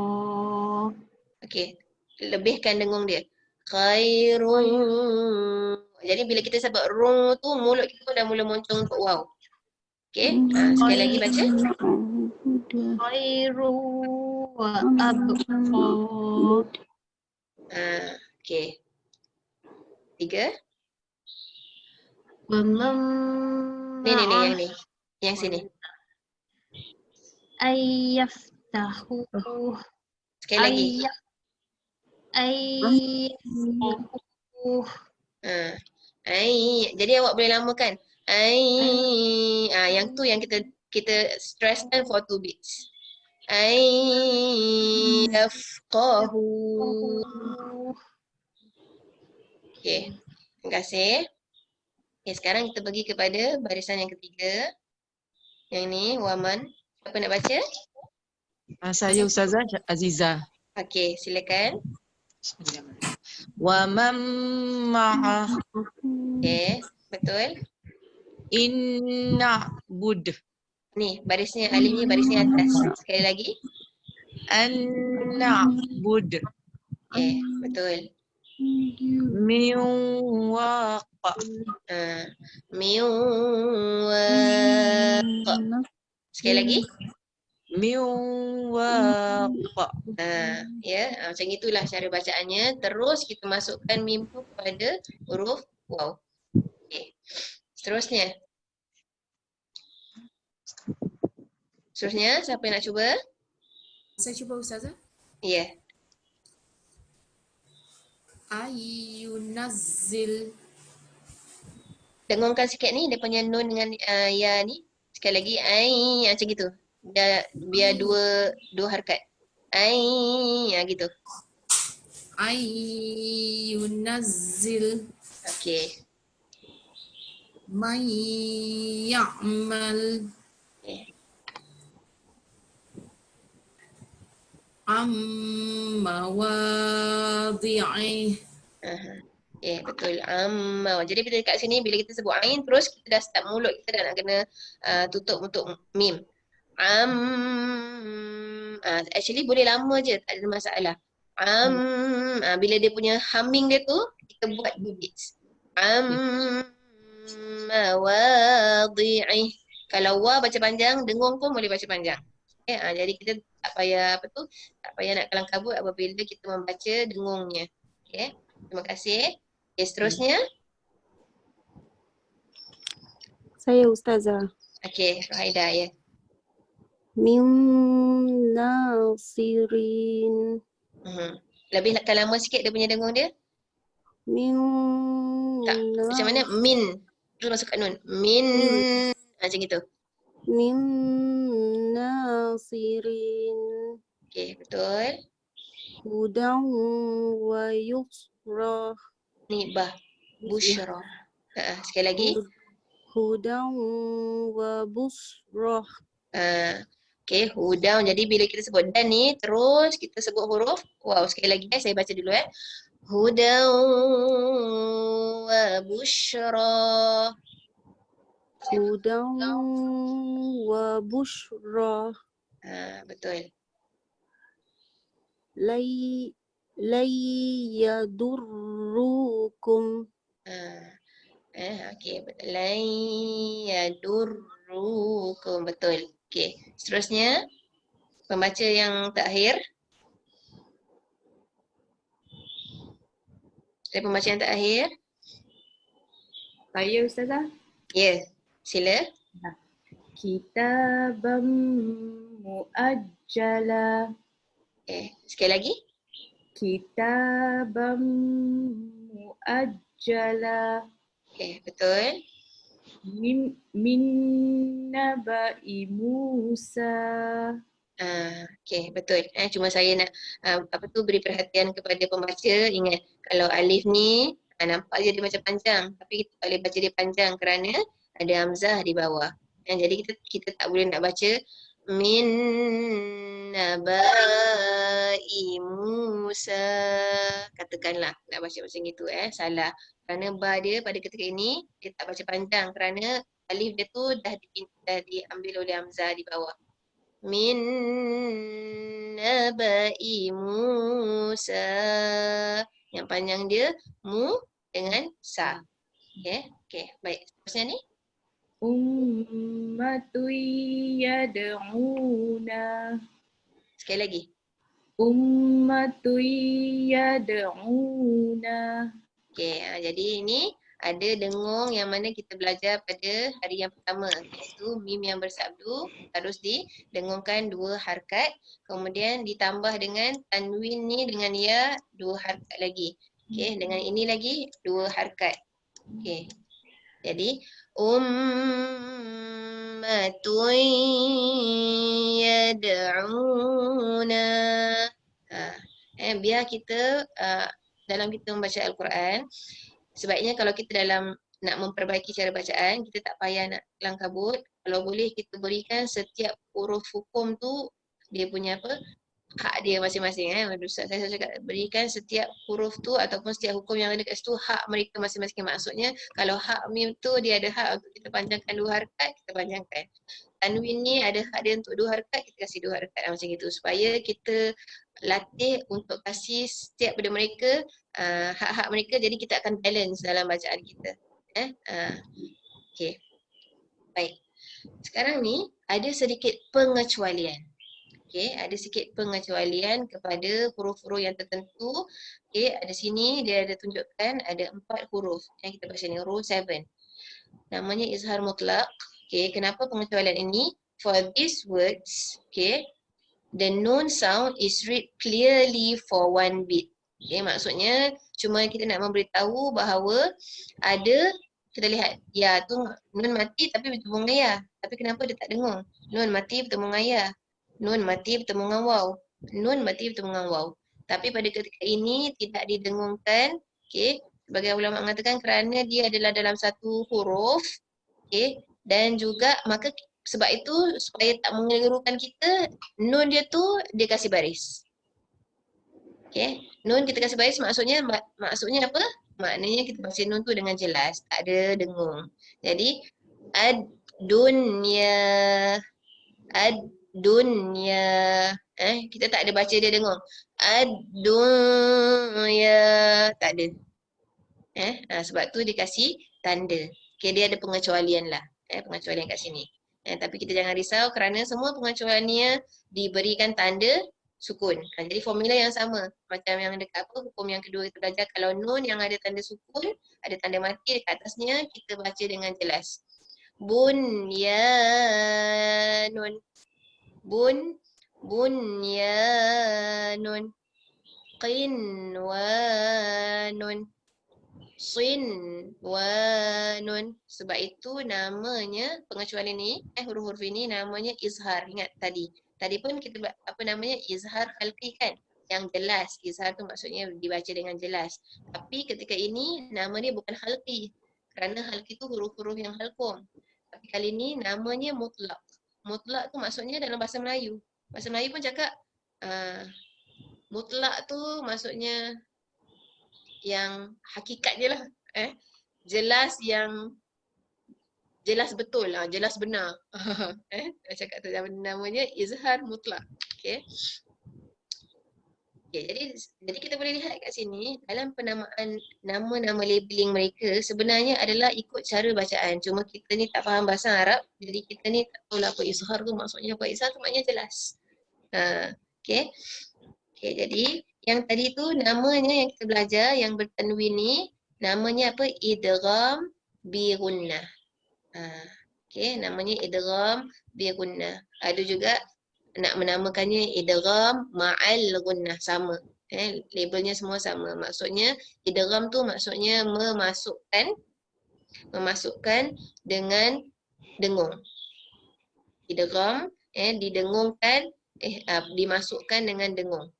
Okay. Lebihkan dengung dia. Khairun. Jadi bila kita sebut rung tu mulut kita dah mula moncong untuk waw. Okay. Sekali lagi baca. Khairu wa abqa. Okay. 3. Wa man Ni yang ni. Yang sini. Ayyaftahu. Sekali lagi. Jadi awak boleh lamakan. Yang tu yang kita stresskan for 2 beats. Yafqahu. Okay. Terima kasih. Okay, sekarang kita pergi kepada barisan yang ketiga. Yang ni, Waman. Siapa nak baca? Saya Ustazah Azizah. Okay, silakan. Wa man ma'ah Okay, betul. inna bud Ni, barisnya alif ni barisnya atas. Sekali lagi. anna bud Okay, betul. min waqa Miwaq. Sekali lagi. min waqa. Macam itulah cara bacaannya. Terus kita masukkan mim tu kepada huruf waw. Okay. Seterusnya, siapa yang nak cuba? Saya cuba Ustazah. Ya. Ayunazzil. Dengungkan sikit ni, dia punya nun dengan ya ni. Sekali lagi, ai, macam gitu. Biar dua harakat. Ai, gitu. Ay yunazzil Okey. man ya'mal Okay. mawadhi'i. Okay, betul. Jadi bila dekat sini, bila kita sebut ain, terus kita dah start mulut kita dah nak kena tutup untuk mim. Actually boleh lama je, tak ada masalah. Bila dia punya humming dia tu, kita buat 2 beats. Mawadhi'i. Kalau wa baca panjang, dengung pun boleh baca panjang. Okay, jadi kita tak payah tak payah nak kelang kabut apabila kita membaca dengungnya. Okay, terima kasih. Okay, seterusnya. Saya Ustazah. Okay, Rohaida ya. Min nasirin. Lebih akan lama sikit dia punya dengung dia. Min Tak, macam mana? Min. Terus masuk kat nun. Min. Macam gitu. Min nasirin. Okay, betul. Hudan wa yusra. Ni bah. Bushra. Sekali lagi. Hudan wa busra. Okay, hudan. Jadi bila kita sebut dan ni, terus kita sebut huruf. Wow, sekali lagi saya baca dulu Hudan wa bushra. Hudan wa bushra. Betul. Lay yadurrukum. Okay, betul. Lan yadurrukum. Betul. Okay, seterusnya pembaca yang terakhir. Ada pembaca yang terakhir? Saya Ustazah. Ya, sila. Kitabam muajjala. Okay, sekali lagi. Kitabam muajjala. Okay, betul. Min naba'i Musa. Okay, betul. Cuma saya nak beri perhatian kepada pembaca. Ingat, kalau alif ni nampak je dia macam panjang, tapi kita tak boleh baca dia panjang kerana ada hamzah di bawah. Jadi kita tak boleh nak baca min naba'i Musa. Katakanlah nak baca macam itu salah. Kerana ba dia pada ketika ini dia tak baca panjang kerana alif dia tu dah diambil oleh hamzah di bawah. Min naba'i Musa. Yang panjang dia mu dengan sa. Okay, baik. Seterusnya ni. Ummatu yad'una. Sekali lagi. Ummatu yad'una. Okay, jadi ini ada dengung yang mana kita belajar pada hari yang pertama, iaitu mim yang bersabdu harus didengungkan 2 harakat, kemudian ditambah dengan tanwin ni dengan ya 2 harakat lagi. Okay, dengan ini lagi 2 harakat. Okay, jadi ummatun yad'una. Biar kita dalam kita membaca Al-Quran, sebaiknya kalau kita dalam nak memperbaiki cara bacaan, kita tak payah nak kelang kabut. Kalau boleh kita berikan setiap huruf hukum tu dia punya hak dia masing-masing. Saya cakap berikan setiap huruf tu ataupun setiap hukum yang ada kat situ hak mereka masing-masing. Maksudnya kalau hak mim tu dia ada hak untuk kita panjangkan 2 harakat, kita panjangkan. Tanwin ni ada hak dia untuk 2 harakat, kita kasih 2 harakat macam itu, supaya kita latih untuk kasih setiap pada mereka hak-hak mereka, jadi kita akan balance dalam bacaan kita. Okay, baik. Sekarang ni ada sedikit pengecualian. Okay, ada sedikit pengecualian kepada huruf-huruf yang tertentu. Okay, ada sini dia ada tunjukkan ada 4 huruf yang kita baca ni, huruf 7. Namanya izhar mutlaq. Okay, kenapa pengecualian ini? For these words, okay, the noon sound is read clearly for 1 beat. Okay, maksudnya cuma kita nak memberitahu bahawa ada Kita lihat, ya tu nun mati tapi bertemu dengan ya. Tapi kenapa dia tak dengung? Nun mati bertemu dengan ya. Nun mati bertemu dengan waw. Nun mati bertemu dengan waw. Tapi pada ketika ini tidak didengungkan, okey. Sebagai ulama mengatakan kerana dia adalah dalam satu huruf, okey. Dan juga maka sebab itu supaya tak mengelirukan kita, nun dia tu dia kasih baris. Okey. Nun kita kasih baris maksudnya apa? Maknanya kita baca nun tu dengan jelas, tak ada dengung. Jadi ad-dunya, ad-dunya. Kita tak ada baca dia dengung. Ad-dunya, tak ada. Sebab tu dia kasih tanda. Okay, dia ada pengecualian lah. Pengecualian kat sini. Tapi kita jangan risau kerana semua pengecualiannya diberikan tanda sukun. Jadi formula yang sama. Macam yang dekat hukum yang kedua kita belajar. Kalau nun yang ada tanda sukun, ada tanda mati dekat atasnya, kita baca dengan jelas. Bunyanun. Bunyanun. Qinwanun. Sinwanun. Sebab itu namanya, pengecualian ni, huruf-huruf ini namanya izhar. Ingat tadi. Tadi pun kita izhar khalqi kan, yang jelas. Izhar tu maksudnya dibaca dengan jelas. Tapi ketika ini nama dia bukan khalqi, kerana khalqi tu huruf-huruf yang halqum. Tapi kali ini namanya mutlak. Mutlak tu maksudnya dalam bahasa Melayu. Bahasa Melayu pun cakap mutlak tu maksudnya yang hakikat je lah. Jelas yang jelas betul lah, jelas benar. Cakap tu namanya izhar mutlak. Okay, jadi kita boleh lihat kat sini dalam penamaan nama-nama labeling mereka sebenarnya adalah ikut cara bacaan. Cuma kita ni tak faham bahasa Arab, jadi kita ni tak tahu lah apa izhar tu maksudnya apa. Izhar tu maknanya jelas. Okay, jadi yang tadi tu namanya yang kita belajar yang bertanwin ni namanya apa? Idgham bi gunnah. Okay, namanya idgham bi gunnah. Ada juga nak menamakannya idgham ma'al gunnah, sama. Labelnya semua sama. Maksudnya idgham tu maksudnya memasukkan dengan dengung. Idgham didengungkan, dimasukkan dengan dengung.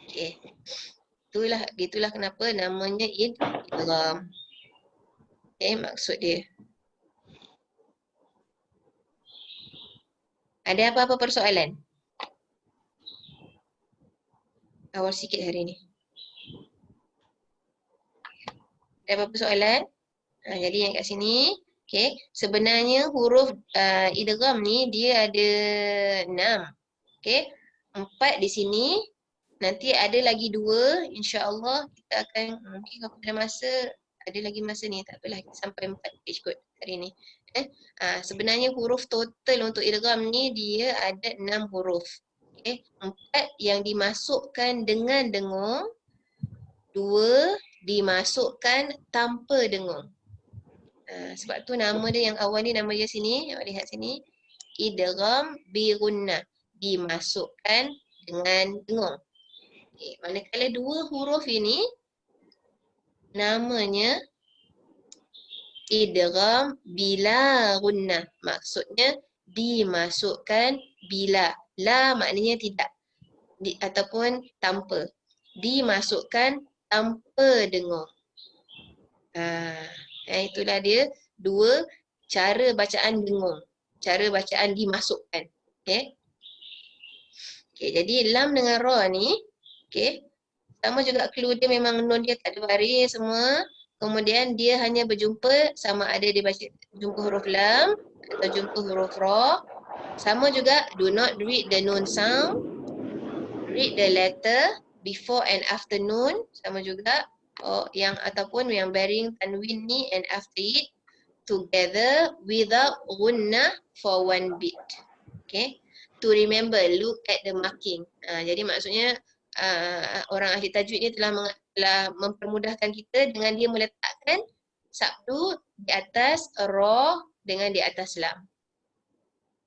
Okay. Itulah kenapa namanya idgham. Maksud dia. Ada apa-apa persoalan? Awal sikit hari ni. Ada apa-apa persoalan? Jadi yang kat sini, okay, sebenarnya huruf idgham ni dia ada 6. Okay, 4 di sini. Nanti ada lagi 2, insya-Allah kita akan mungkin kalau ada masa, ada lagi masa ni, tak apalah kita sampai 4 page kot hari ni. Sebenarnya huruf total untuk idgham ni dia ada 6 huruf. Okay, 4 yang dimasukkan dengan dengung, 2 dimasukkan tanpa dengung. Sebab tu nama dia yang awal ni, nama dia sini, awak lihat sini, idgham bi gunnah, dimasukkan dengan dengung. Okay, manakala 2 huruf ini namanya idgham bila gunnah, maksudnya dimasukkan bila. La maknanya tidak, ataupun tanpa. Dimasukkan tanpa dengung. Itulah dia 2 cara bacaan dengung, cara bacaan dimasukkan. Okay, jadi lam dengan ra ni, okay, sama juga clue dia memang nun dia tak ada baris semua. Kemudian dia hanya berjumpa sama ada dia baca jumpa huruf lam atau jumpa huruf ra. Sama juga do not read the nun sound. Read the letter before and after nun, sama juga. Ataupun yang bearing tanwin ni and after it together without gunnah for one beat. Okay. To remember, look at the marking. Jadi maksudnya orang ahli tajwid ni telah mempermudahkan kita dengan dia meletakkan sabdu di atas ra dengan di atas lam.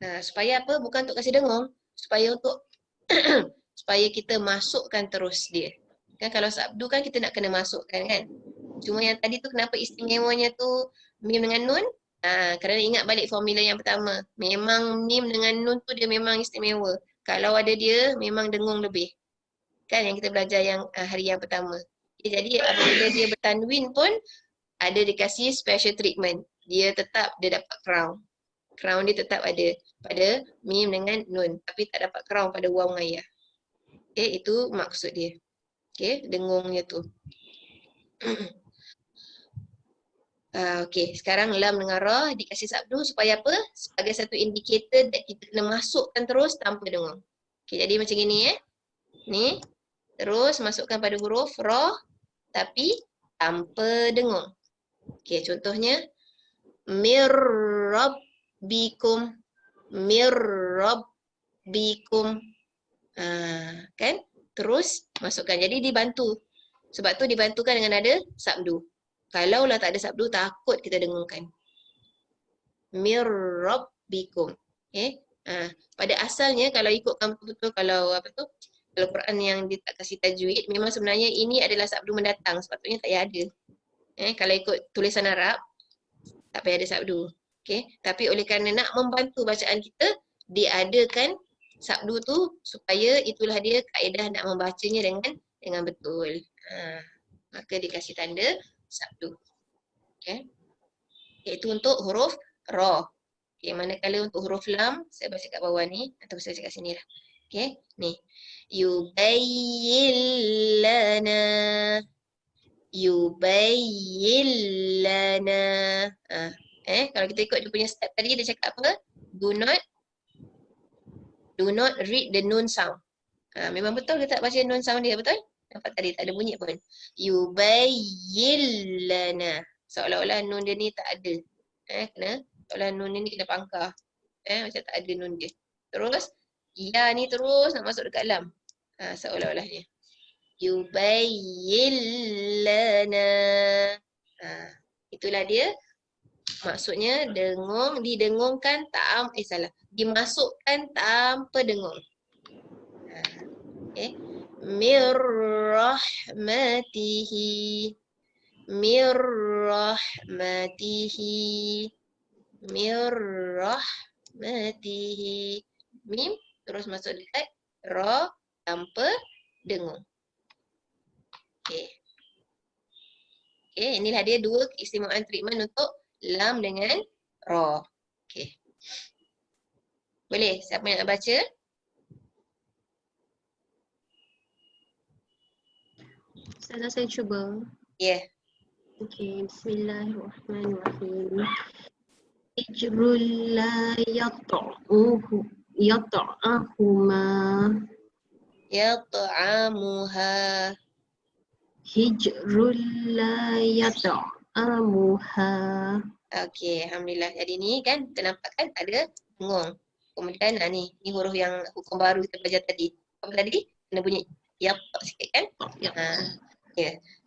Supaya apa? Bukan untuk kasih dengung, supaya untuk supaya kita masukkan terus dia. Kan kalau sabdu kan kita nak kena masukkan kan. Cuma yang tadi tu kenapa istimewanya tu mim dengan nun? Kerana ingat balik formula yang pertama. Memang mim dengan nun tu dia memang istimewa. Kalau ada dia, memang dengung lebih. Kan yang kita belajar yang hari yang pertama. Jadi apabila dia bertanwin pun, ada dikasih special treatment. Dia tetap, dia dapat crown. Crown dia tetap ada pada mim dengan nun. Tapi tak dapat crown pada waw dengan ya. Okay, itu maksud dia. Okay, dengungnya tu. Okay, sekarang lam dengan ra dikasih sabdu supaya apa? Sebagai satu indikator that kita kena masukkan terus tanpa dengung. Okay, jadi macam gini Ni, terus masukkan pada huruf ra tapi tanpa dengung. Okay, contohnya mirrabbikum, mirrabbikum. Kan? Terus masukkan. Jadi dibantu. Sebab tu dibantukan dengan ada sabdu. Kalau lah tak ada sabdu, takut kita dengungkan. Mirrabbikum. Okay? Pada asalnya kalau ikutkan betul-betul kalau kalau Quran yang dia tak kasih tajwid, memang sebenarnya ini adalah sabdu mendatang. Sepatutnya tak payah ada. Kalau ikut tulisan Arab, tak payah ada sabdu. Okay? Tapi oleh kerana nak membantu bacaan kita, diadakan sabdu tu supaya itulah dia kaedah nak membacanya dengan betul. Maka dikasih tanda sabdu. Okay? Iaitu untuk huruf ra. Okay, manakala untuk huruf lam, saya baca kat bawah ni atau saya baca kat sini lah. Okay, ni. Yubayyin lana. Yubayyin lana. Kalau kita ikut dia punya step tadi, dia cakap apa? Do not read the nun sound. Memang betul kita tak baca nun sound dia, betul? Nampak tadi tak ada bunyi pun. Yubayyin lana. Seolah-olah nun dia ni tak ada. Kena, seolah nun ni kena pangkah. Macam tak ada nun dia. Terus, ya ni terus nak masuk dekat lam. Seolah-olahnya. Yubayyin lana. Itulah dia. Maksudnya dengung, didengungkan dimasukkan tanpa dengung. Okay. Mirrahmatihi. Mirrahmatihi. Mirrahmatihi. Mim terus masuk dekat ra tanpa dengung. Okay. Okay, inilah dia dua keistimewaan treatment untuk lam dengan ra. Okay. Boleh? Siapa yang nak baca? Saya cuba. Ya. Yeah. Okay, bismillahirrahmanirrahim. Hijrul la yat'ahuma. Yat'amuha. Hijrul la yat'amuha. Okey, alhamdulillah. Jadi ni kan kita nampak kan ada dengung. Kemudian ni huruf yang hukum baru kita belajar tadi. Apa tadi? Kena bunyi ya sikit kan? Ya.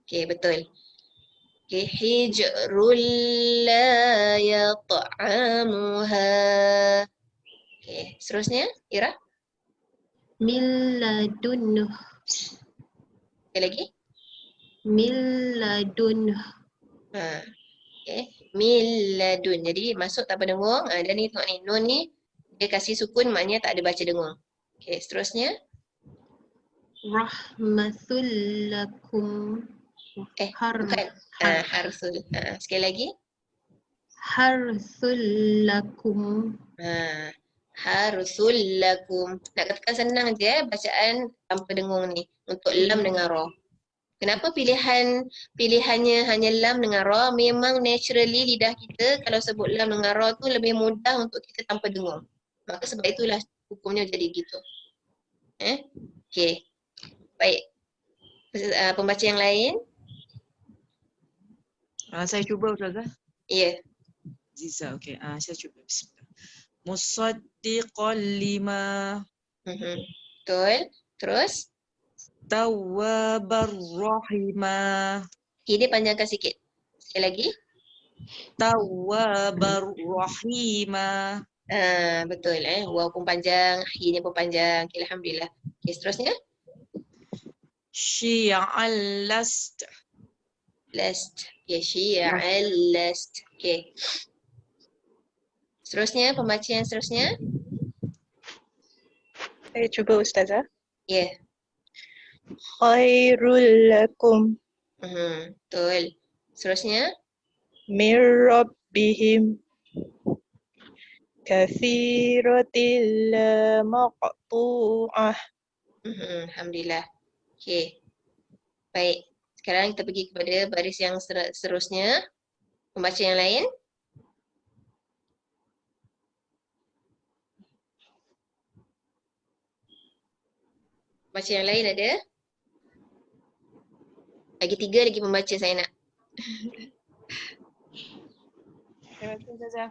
Okey, betul. Okey, hijrul la yat'amuha. Okey, seterusnya Ira. Min ladunh. Sekali lagi. Min ladunh. Okay. Min ladun. Jadi masuk tanpa dengung. Dan ni tengok ni. Nun ni dia kasih sukun maknanya tak ada baca dengung. Okay, seterusnya. Rahmatul lakum. Bukan. Harsul. Sekali lagi. Harsul lakum. Harsul lakum. Nak katakan senang je bacaan tanpa dengung ni. Untuk lam dengan ra. Kenapa pilihannya hanya lam dengan ra? Memang naturally lidah kita kalau sebut lam dengan ra tu lebih mudah untuk kita tanpa dengung. Maka sebab itulah hukumnya jadi gitu. Okey. Baik. Pembaca yang lain? Saya cuba Ustazah. Ya. Ziza, okey. Saya cuba. Bismillah. Musaddiqan lima. Betul. Terus? Tawwabar rahimah. Okay, dia panjangkan sikit. Sekali lagi. Tawwabar rahimah. Betul waw pun panjang, hi ni pun panjang. Okay, alhamdulillah. Okay, seterusnya. Syi'al last. Last. Okay, syi'al last. Okay. Seterusnya, pembacaan seterusnya. Saya cuba Ustazah. Ya. Yeah. Khairul lakum Betul. Seterusnya. min rabbihim kathiratil maqtu'ah. Alhamdulillah. Okay. Baik. Sekarang kita pergi kepada baris yang seterusnya. Pembaca yang lain. Baca yang lain ada? Lagi 3 lagi pembaca saya nak. Terima kasih Ustazah.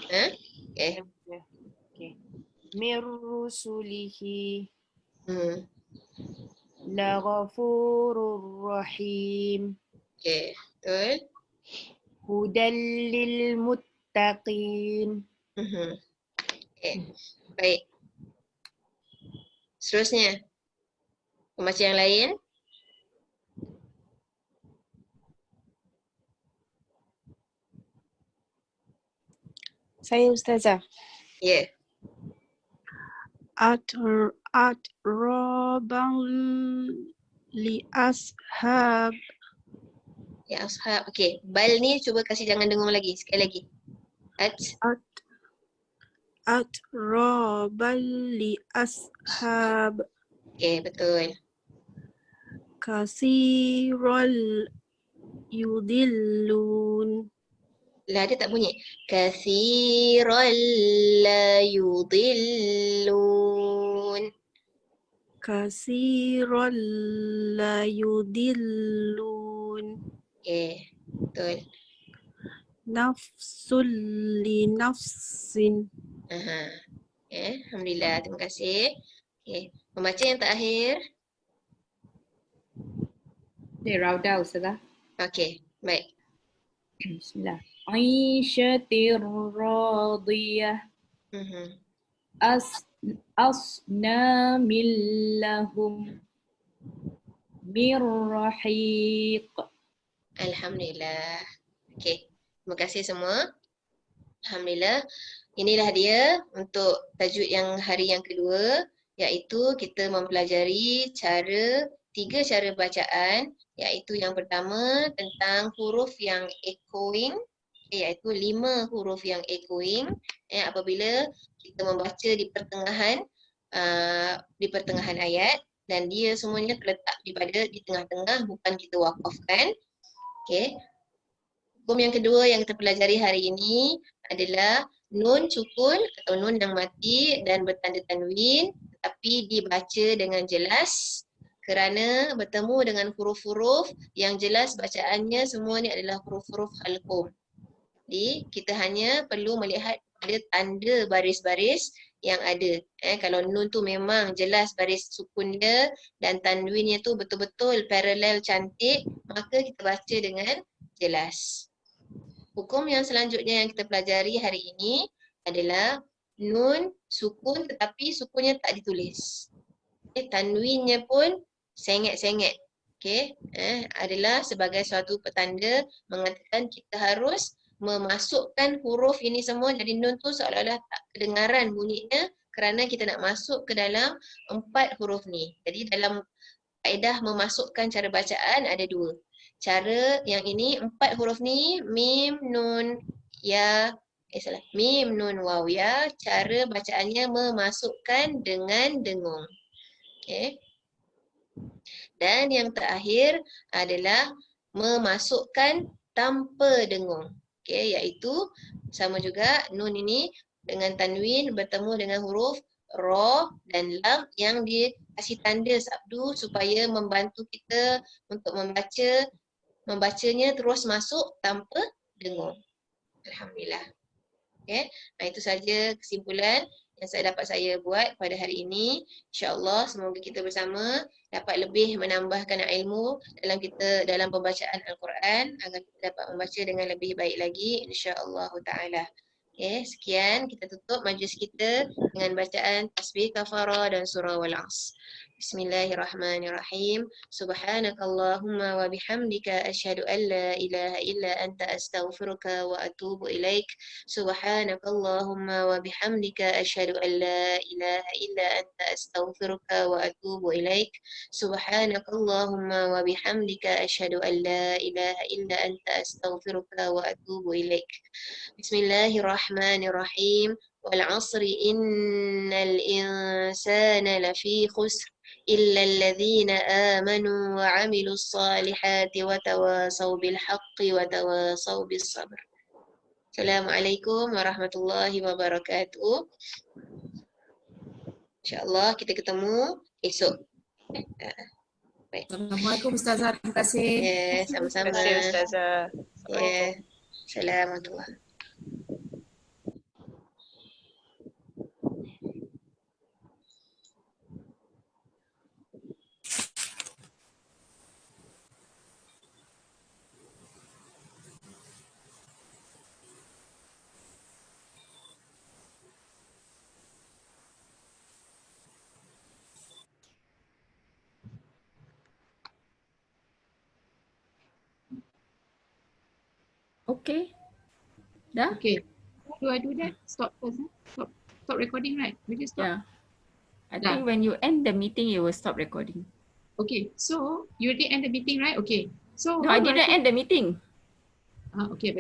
Okay. Okay. Mir rusulihi Hmm. laghafurur rahim. Okay. Betul. Hudal lil muttaqin. Okay. Baik. Seterusnya. Pembaca yang lain. Saya Ustazah. Ya. Yeah. Atraban li ashab. Ya, ashab. Okay. Bal ni cuba kasih jangan dengung lagi. Sekali lagi. Atraban li ashab. Okay, betul. Kasiral yudillun. La dia tak bunyi. Kathiran la yudillun. Kasiral la yudillun. Okay, betul. Nafsul li nafsin. Okay, Alhamdulillah. Terima kasih. Okay, pembaca yang terakhir. Rauda Ustazah. Okay, baik. Bismillah. Aisyatir radiyah. Asnamil lahum mir rahiq. Alhamdulillah. Okay, terima kasih semua. Alhamdulillah. Inilah dia untuk tajuk yang hari yang kedua, iaitu kita mempelajari 3 cara bacaan, iaitu yang pertama tentang huruf yang echoing, iaitu 5 huruf yang echoing, apabila kita membaca di pertengahan ayat, dan dia semuanya terletak di tengah-tengah, bukan kita wakafkan. Okay. Hukum yang kedua yang kita pelajari hari ini adalah nun sukun atau nun yang mati dan bertanda tanwin, tetapi dibaca dengan jelas kerana bertemu dengan huruf-huruf yang jelas bacaannya semua ni adalah huruf-huruf halqum. Jadi kita hanya perlu melihat pada tanda baris-baris yang ada. Kalau nun tu memang jelas baris sukun dia dan tanwinnya tu betul-betul paralel cantik, maka kita baca dengan jelas. Hukum yang selanjutnya yang kita pelajari hari ini adalah nun sukun tetapi sukunnya tak ditulis. Tanwinnya pun sengit-sengit. Adalah sebagai suatu petanda mengatakan kita harus memasukkan huruf ini semua, jadi nun tu seolah-olah tak kedengaran bunyinya kerana kita nak masuk ke dalam 4 huruf ni. Jadi dalam kaedah memasukkan cara bacaan ada 2. Cara yang ini 4 huruf ni mim, nun, ya, mim, nun, waw, ya. Cara bacaannya memasukkan dengan dengung. Okay. Dan yang terakhir adalah memasukkan tanpa dengung. Okay, iaitu sama juga nun ini dengan tanwin bertemu dengan huruf ra dan lam yang dikasih tanda sabdu supaya membantu kita untuk membacanya terus masuk tanpa dengung. Alhamdulillah. Okay. Itu saja kesimpulan yang saya buat pada hari ini. InsyaAllah semoga kita bersama dapat lebih menambahkan ilmu dalam pembacaan Al-Quran agar kita dapat membaca dengan lebih baik lagi insya-Allah ta'ala. Okay, sekian, kita tutup majlis kita dengan bacaan tasbih kafara dan surah wal 'Asr. Bismillahirrahmanirrahim. Subhanakallahumma wa bihamdika asyhadu an la ilaha illa anta astaghfiruka wa atubu ilaik. Subhanakallahumma wa bihamdika asyhadu an la ilaha illa anta astaghfiruka wa atubu ilaik. Subhanakallahumma wa bihamdika asyhadu an la ilaha illa anta astaghfiruka wa atubu ilaik. Bismillahirrahmanirrahim. Wal 'asri innal insana lafi khusr إلا الذين آمنوا وعملوا الصالحات وتواصوا بالحق وتواصوا بالصبر. السلام عليكم warahmatullahi wabarakatuh. InsyaAllah kita ketemu esok. Baik. Assalamualaikum Ustazah. Terima kasih. Sama-sama. Terima kasih Ustazah. Assalamualaikum. Okay. Dah? Okay. How do I do that? Stop first. Stop recording, right? We just stop. Yeah. I think when you end the meeting, you will stop recording. Okay. So you already end the meeting, right? Okay. So No, I didn't end the meeting. Okay.